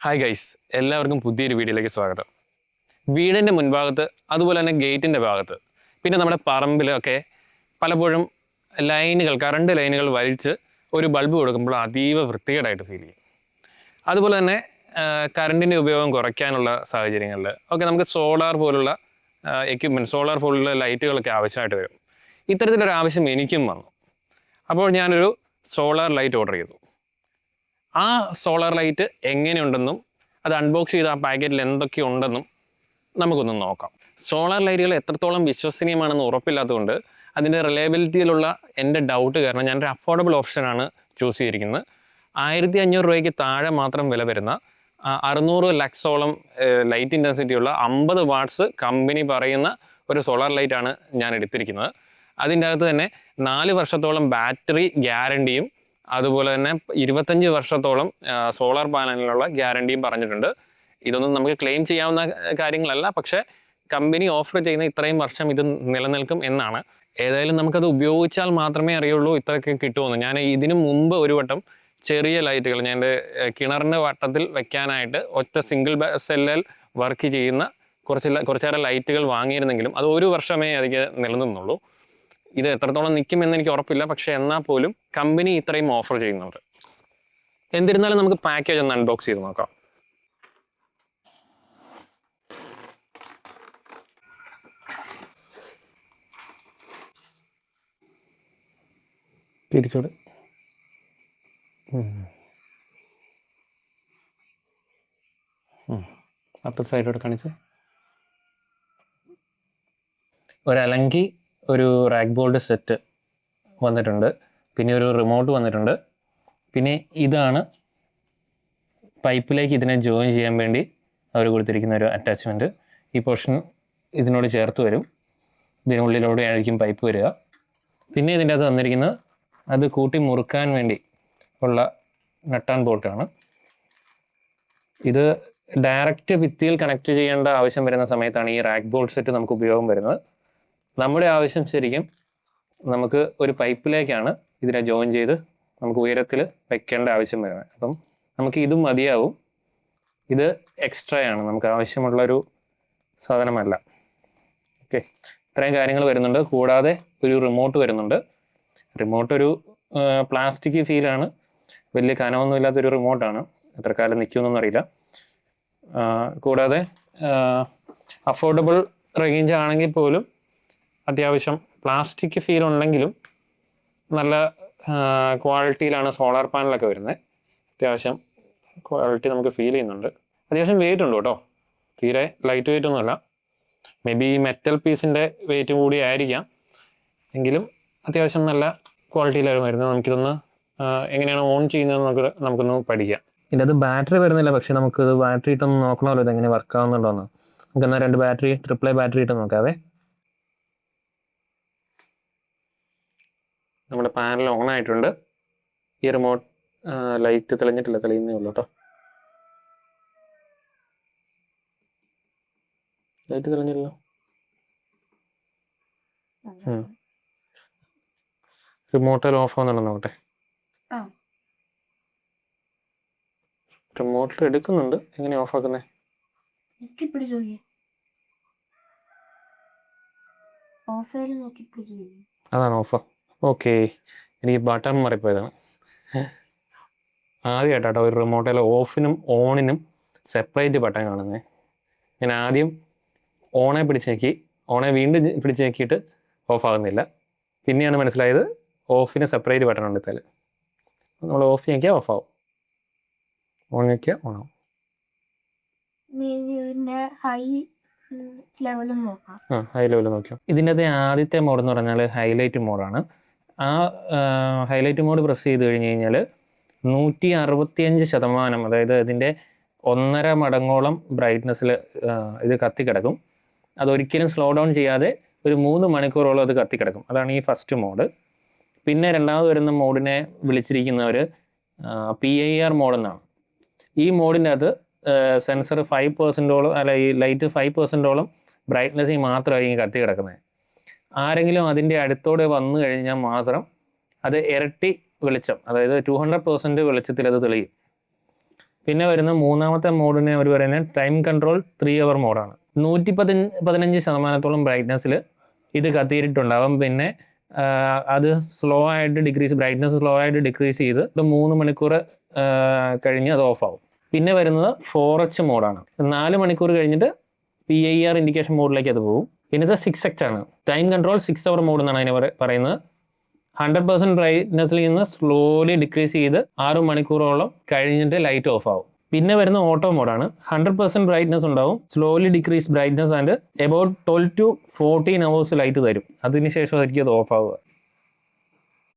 Hi guys, എല്ലാവർക്കും പുതിയൊരു വീഡിയോയിലേക്ക് സ്വാഗതം. വീടിൻ്റെ മുൻഭാഗത്ത് അതുപോലെ തന്നെ ഗേറ്റിൻ്റെ ഭാഗത്ത് പിന്നെ നമ്മുടെ പറമ്പിലൊക്കെ പലപ്പോഴും കറണ്ട് ലൈനുകൾ വലിച്ച് ഒരു ബൾബ് കൊടുക്കുമ്പോൾ അതീവ വൃത്തികേടായിട്ട് ഫീൽ ചെയ്യും. അതുപോലെ തന്നെ കറണ്ടിൻ്റെ ഉപയോഗം കുറയ്ക്കാനുള്ള സാഹചര്യങ്ങളിൽ ഒക്കെ നമുക്ക് സോളാർ പോലുള്ള സോളാർ പോലുള്ള ലൈറ്റുകളൊക്കെ ആവശ്യമായിട്ട് വരും. ഇത്തരത്തിലൊരു ആവശ്യം എനിക്കും വന്നു. അപ്പോൾ ഞാനൊരു സോളാർ ലൈറ്റ് ഓർഡർ ചെയ്തു. ആ സോളാർ ലൈറ്റ് എങ്ങനെയുണ്ടെന്നും അത് അൺബോക്സ് ചെയ്ത് ആ പാക്കറ്റിൽ എന്തൊക്കെ ഉണ്ടെന്നും നമുക്കൊന്ന് നോക്കാം. സോളാർ ലൈറ്റുകൾ എത്രത്തോളം വിശ്വസനീയമാണെന്ന് ഉറപ്പില്ലാത്തതുകൊണ്ട് അതിൻ്റെ റിലയബിലിറ്റിയിലുള്ള എൻ്റെ ഡൗട്ട് കാരണം ഞാനൊരു അഫോർഡബിൾ ഓപ്ഷനാണ് ചൂസ് ചെയ്തിരിക്കുന്നത്. 1500 രൂപയ്ക്ക് താഴെ മാത്രം വില വരുന്ന 600 ലക്സോളം ലൈറ്റ് ഇൻറ്റൻസിറ്റിയുള്ള 50 വാട്ട്സ് കമ്പനി പറയുന്ന ഒരു സോളാർ ലൈറ്റാണ് ഞാൻ എടുത്തിരിക്കുന്നത്. അതിൻ്റെ അകത്ത് തന്നെ 4 വർഷത്തോളം ബാറ്ററി ഗ്യാരണ്ടിയും അതുപോലെ തന്നെ 25 വർഷത്തോളം സോളാർ പാനലിനുള്ള ഗ്യാരണ്ടിയും പറഞ്ഞിട്ടുണ്ട്. ഇതൊന്നും നമുക്ക് ക്ലെയിം ചെയ്യാവുന്ന കാര്യങ്ങളല്ല, പക്ഷേ കമ്പനി ഓഫർ ചെയ്യുന്ന ഇത്രയും വർഷം ഇത് നിലനിൽക്കും എന്നാണ്. ഏതായാലും നമുക്കത് ഉപയോഗിച്ചാൽ മാത്രമേ അറിയുള്ളൂ ഇത്രയൊക്കെ കിട്ടുമെന്ന്. ഞാൻ ഇതിനു മുമ്പ് ഒരു വട്ടം ചെറിയ ലൈറ്റുകൾ ഞാൻ എൻ്റെ കിണറിൻ്റെ വട്ടത്തിൽ വെക്കാനായിട്ട് ഒറ്റ സിംഗിൾ സെല്ലിൽ വർക്ക് ചെയ്യുന്ന കുറച്ചേറെ ലൈറ്റുകൾ വാങ്ങിയിരുന്നെങ്കിലും അത് 1 വർഷമേ അതിന് നിലനിന്നുള്ളൂ. ഇത് എത്രത്തോളം നിൽക്കുമെന്ന് എനിക്ക് ഉറപ്പില്ല, പക്ഷെ എന്നാൽ പോലും കമ്പനി ഇത്രയും ഓഫർ ചെയ്യുന്നുണ്ട്. എന്നിരുന്നാലും നമുക്ക് പാക്കേജ് ഒന്ന് അൺബോക്സ് ചെയ്ത് നോക്കാം. തിരിച്ചോട് അപ്പർ സൈഡോട് കാണിച്ച് ഒരലങ്കി ഒരു റാക്ക് ബോൾഡ് സെറ്റ് വന്നിട്ടുണ്ട്. പിന്നെ ഒരു റിമോട്ട് വന്നിട്ടുണ്ട്. പിന്നെ ഇതാണ് പൈപ്പിലേക്ക് ഇതിനെ ജോയിൻ ചെയ്യാൻ വേണ്ടി അവർ കൊടുത്തിരിക്കുന്ന ഒരു അറ്റാച്ച്മെൻറ്റ്. ഈ പോർഷൻ ഇതിനോട് ചേർത്ത് വരും. ഇതിനുള്ളിലൂടെ ആയിരിക്കും പൈപ്പ് വരിക. പിന്നെ ഇതിൻ്റെ അകത്ത് വന്നിരിക്കുന്നത് അത് കൂട്ടി മുറുക്കാൻ വേണ്ടി ഉള്ള നട്ട് ആൻഡ് ബോൾട്ടാണ്. ഇത് ഡയറക്റ്റ് ഭിത്തിയിൽ കണക്ട് ചെയ്യേണ്ട ആവശ്യം വരുന്ന സമയത്താണ് ഈ റാക്ക് ബോൾഡ് സെറ്റ് നമുക്ക് ഉപയോഗം വരുന്നത്. നമ്മുടെ ആവശ്യം ശരിക്കും നമുക്ക് ഒരു പൈപ്പിലേക്കാണ് ഇതിനെ ജോയിൻ ചെയ്ത് നമുക്ക് ഉയരത്തിൽ വെക്കേണ്ട ആവശ്യം വരുന്നത്. അപ്പം നമുക്ക് ഇതും മതിയാവും. ഇത് എക്സ്ട്രാ ആണ്, നമുക്ക് ആവശ്യമുള്ളൊരു സാധനമല്ല. ഓക്കെ, ഇത്രയും കാര്യങ്ങൾ വരുന്നുണ്ട്. കൂടാതെ ഒരു റിമോട്ട് വരുന്നുണ്ട്. റിമോട്ട് ഒരു പ്ലാസ്റ്റിക് ഫീലാണ്, വലിയ കനമൊന്നും ഇല്ലാത്തൊരു റിമോട്ടാണ്. എത്ര കാലം നിൽക്കുമെന്നൊന്നും അറിയില്ല. കൂടാതെ അഫോർഡബിൾ റേഞ്ച് ആണെങ്കിൽ പോലും അത്യാവശ്യം പ്ലാസ്റ്റിക് ഫീൽ ഉണ്ടെങ്കിലും നല്ല ക്വാളിറ്റിയിലാണ് സോളാർ പാനലൊക്കെ വരുന്നത്. അത്യാവശ്യം ക്വാളിറ്റി നമുക്ക് ഫീൽ ചെയ്യുന്നുണ്ട്. അത്യാവശ്യം വെയിറ്റ് ഉണ്ട് കേട്ടോ, തീരെ ലൈറ്റ് വെയിറ്റ് ഒന്നുമല്ല. മേ ബി മെറ്റൽ പീസിൻ്റെ വെയിറ്റ് കൂടി ആയിരിക്കാം, എങ്കിലും അത്യാവശ്യം നല്ല ക്വാളിറ്റിയിലായിരുന്നു വരുന്നത്. നമുക്കിതൊന്ന് എങ്ങനെയാണ് ഓൺ ചെയ്യുന്നത് നമുക്കൊന്ന് പഠിക്കാം. ഇതിൻ്റെ അത് ബാറ്ററി വരുന്നില്ല, പക്ഷേ നമുക്ക് ബാറ്ററി ഇട്ടൊന്ന് നോക്കണമല്ലോ ഇതെങ്ങനെ വർക്ക് ആവുന്നുണ്ടോയെന്ന്. നമുക്കെന്നാൽ 2 ബാറ്ററി ട്രിപ്പിൾ ബാറ്ററി ഇട്ട് നോക്കാവേ. നമ്മുടെ പാനൽ ഓൺ ആയിട്ടുണ്ട്. ഈ റിമോട്ട് ലൈറ്റ് തെളിഞ്ഞിട്ടില്ല, തെളിയുന്നേ ഉള്ളൂ കേട്ടോ. ലൈറ്റ് തെളിഞ്ഞില്ലല്ലോ. റിമോട്ടിൽ ഓഫ് ആവുന്നുണ്ടോ നോക്കട്ടെ. റിമോട്ടിൽ എടുക്കുന്നുണ്ട്, എങ്ങനെ ഓഫ് ആക്കുന്നേ? അതാണ് ഓഫ്. ഓക്കെ, എനിക്ക് ബട്ടൺ മാറിപ്പോയതാണ്. ആദ്യമായിട്ടോ ഒരു റിമോട്ടിൽ ഓഫിനും ഓണിനും സെപ്പറേറ്റ് ബട്ടൺ കാണുന്നത്. ഞാൻ ആദ്യം ഓണെ വീണ്ടും പിടിച്ച് നോക്കിയിട്ട് ഓഫ് ആകുന്നില്ല. പിന്നെയാണ് മനസ്സിലായത് ഓഫിന് സെപ്പറേറ്റ് ബട്ടൺ ഉണ്ട് ഇത്താൽ. നമ്മൾ ഓഫ് നോക്കിയാൽ ഓഫ് ആവും, ഓൺ നോക്കിയാൽ ഓൺ ആവും. ഹൈ ലെവൽ നോക്കിയോ. ഇതിൻ്റെ അകത്തെ ആദ്യത്തെ മോഡ് എന്ന് പറഞ്ഞാൽ ഹൈലൈറ്റ് മോഡാണ്. ആ ഹൈലൈറ്റ് മോഡ് പ്രസ് ചെയ്ത് കഴിഞ്ഞ് കഴിഞ്ഞാൽ 165%, അതായത് ഇതിൻ്റെ 1.5 മടങ്ങോളം ബ്രൈറ്റ്നസ്സിൽ ഇത് കത്തിക്കിടക്കും. അതൊരിക്കലും സ്ലോ ഡൗൺ ചെയ്യാതെ ഒരു 3 മണിക്കൂറോളം അത് കത്തിക്കിടക്കും. അതാണ് ഈ ഫസ്റ്റ് മോഡ്. പിന്നെ രണ്ടാമത് വരുന്ന മോഡിനെ വിളിച്ചിരിക്കുന്നവർ PIR മോഡെന്നാണ്. ഈ മോഡിൻ്റെ അകത്ത് സെൻസർ 5%ഓളം ഈ ലൈറ്റ് 5%ഓളം ബ്രൈറ്റ്നസ്സിൽ മാത്രമായിരിക്കും കത്തി കിടക്കുന്നത്. ആരെങ്കിലും അതിൻ്റെ അടുത്തോടെ വന്നു കഴിഞ്ഞാൽ മാത്രം അത് ഇരട്ടി വെളിച്ചം, അതായത് 200% വെളിച്ചത്തിൽ അത് തെളിയും. പിന്നെ വരുന്ന മൂന്നാമത്തെ മോഡിനെ അവർ പറയുന്നത് ടൈം കൺട്രോൾ 3 അവർ മോഡാണ്. 115% ബ്രൈറ്റ്നസ്സിൽ ഇത് കത്തിയിട്ടുണ്ടാകും. പിന്നെ അത് ബ്രൈറ്റ്നസ് സ്ലോ ആയിട്ട് ഡിക്രീസ് ചെയ്ത് ഒരു 3 മണിക്കൂർ കഴിഞ്ഞ് അത് ഓഫ് ആവും. പിന്നെ വരുന്നത് 4H മോഡാണ്. 4 മണിക്കൂർ കഴിഞ്ഞിട്ട് PIR ഇൻഡിക്കേഷൻ മോഡിലേക്ക് അത് പോകും. പിന്നെ ഇത് 6H ആണ്. ടൈം കൺട്രോൾ 6 അവർ മോഡ് എന്നാണ് അതിനെ പറയുന്നത്. 100% ബ്രൈറ്റ്നസ്സിൽ നിന്ന് സ്ലോലി ഡിക്രീസ് ചെയ്ത് 6 മണിക്കൂറോളം കഴിഞ്ഞിട്ട് ലൈറ്റ് ഓഫ് ആവും. പിന്നെ വരുന്ന ഓട്ടോ മോഡാണ്. 100% ബ്രൈറ്റ്നസ് ഉണ്ടാവും, slowly decrease brightness and about 12 to 14 hours light തരും. അതിനുശേഷം ആയിരിക്കും അത് ഓഫ് ആവുക.